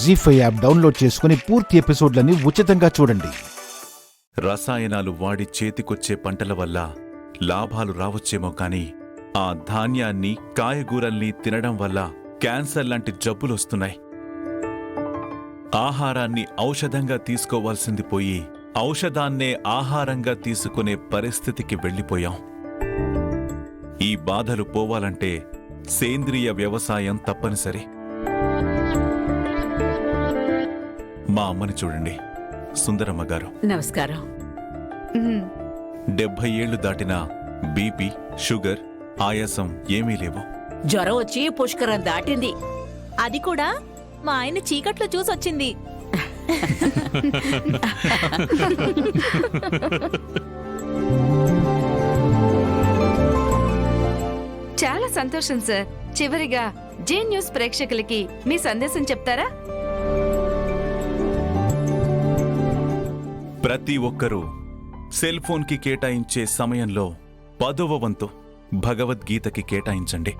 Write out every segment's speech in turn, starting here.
జీ5 app download చేసుకుని పూర్తి ఎపిసోడ్లని ఉచితంగా చూడండి. రసాయనాలు వాడి చేతికొచ్చే పంటల వల్ల లాభాలు రావచ్చేమో కాని ఆ ధాన్యాన్ని కాయగూరల్ని తినడం వల్ల క్యాన్సర్ లాంటి జబ్బులొస్తున్నాయి. ఆహారాన్ని ఔషధంగా తీసుకోవాల్సింది పోయి ఔషధాన్నే ఆహారంగా తీసుకునే పరిస్థితికి వెళ్ళిపోయాం. ఈ బాధలు పోవాలంటే సేంద్రియ వ్యవసాయం తప్పనిసరి. మా అమ్మని చూడండి, సుందరమ్మ గారు. నమస్కారం. 70 ఏళ్లు దాటినా బీపీ, షుగర్, ఆయాసం ఏమీ లేవు. జ్వరం వచ్చి పుష్కరం దాటింది. అది కూడా మా ఆయన చీకట్లో చూసొచ్చింది. చాలా సంతోషం సార్. చివరిగా జే న్యూస్ ప్రేక్షకులకి మీ సందేశం చెప్తారా? ప్రతి ఒక్కరూ సెల్ ఫోన్కి కేటాయించే సమయంలో 10వ వంతు భగవద్గీతకి కేటాయించండి.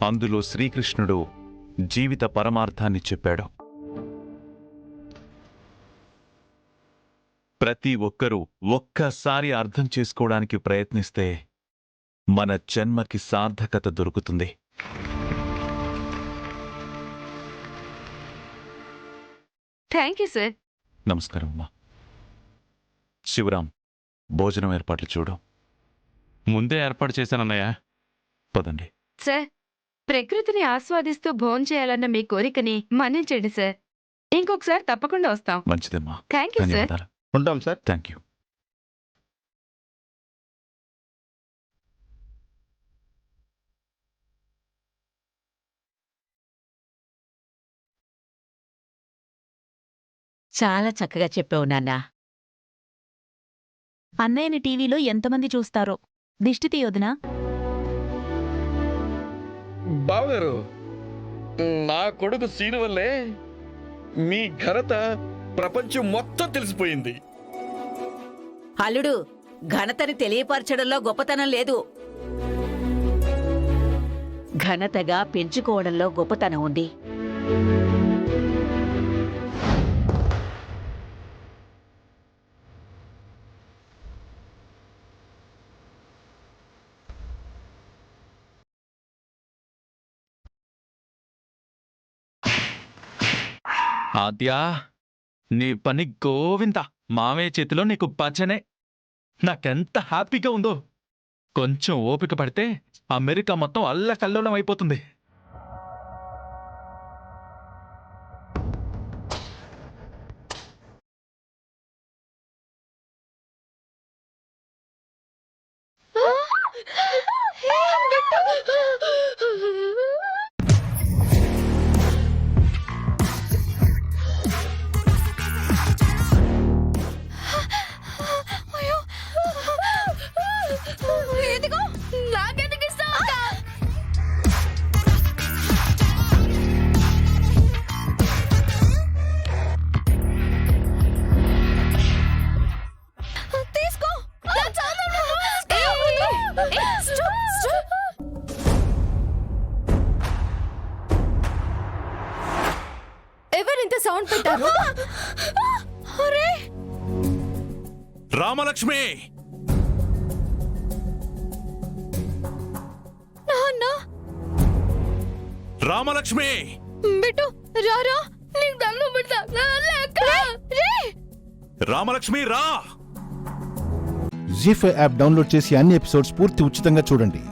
అందులో శ్రీకృష్ణుడు జీవిత పరమార్థాన్ని చెప్పాడు. ప్రతి ఒక్కరూ ఒక్కసారి అర్థం చేసుకోవడానికి ప్రయత్నిస్తే మన జన్మకి సార్థకత దొరుకుతుంది. Thank you sir. నమస్కారం అమ్మా. శివరాం, భోజనం ఏర్పాట్లు చూడు. ముందే ఏర్పాటు చేశానన్నయ్య. పదండి. సార్, ప్రకృతిని ఆస్వాదిస్తూ భోంచేయాలన్న మీ కోరికని మన్నించండి సార్. ఇంకొకసారి తప్పకుండా వస్తాం. మంచిదమ్మా. Thank you sir. ధన్యవాదాలు. ఉంటాం సార్. Thank you. చాలా చక్కగా చెప్పావు నాన్నా. అన్నయ్యని టీవీలో ఎంతమంది చూస్తారో. దిష్టి తీయొద్దునా? బావగారు, నా కొడుకు సీను వల్లే మీ ఘనత ప్రపంచం మొత్తం తెలిసిపోయింది. అల్లుడు, ఘనతని తెలియపరచడంలో గొప్పతనం లేదు, ఘనతగా పెంచుకోవడంలో గొప్పతనం ఉంది. ఆద్యా, నీ పని గోవింద. మామయ్య చేతిలో నీకు పచ్చనే. నాకెంత హ్యాపీగా ఉందో. కొంచెం ఓపిక పడితే అమెరికా మొత్తం అల్లకల్లోలం అయిపోతుంది. ఎవరింత సౌండ్ పెట్టారు? రామలక్ష్మి! రామలక్ష్మి! బిట్టు రారా, నీకు దండం పెడతా. రామలక్ష్మి రా! జీ5 యాప్ డౌన్లోడ్ చేసి అన్ని ఎపిసోడ్స్ పూర్తి ఉచితంగా చూడండి.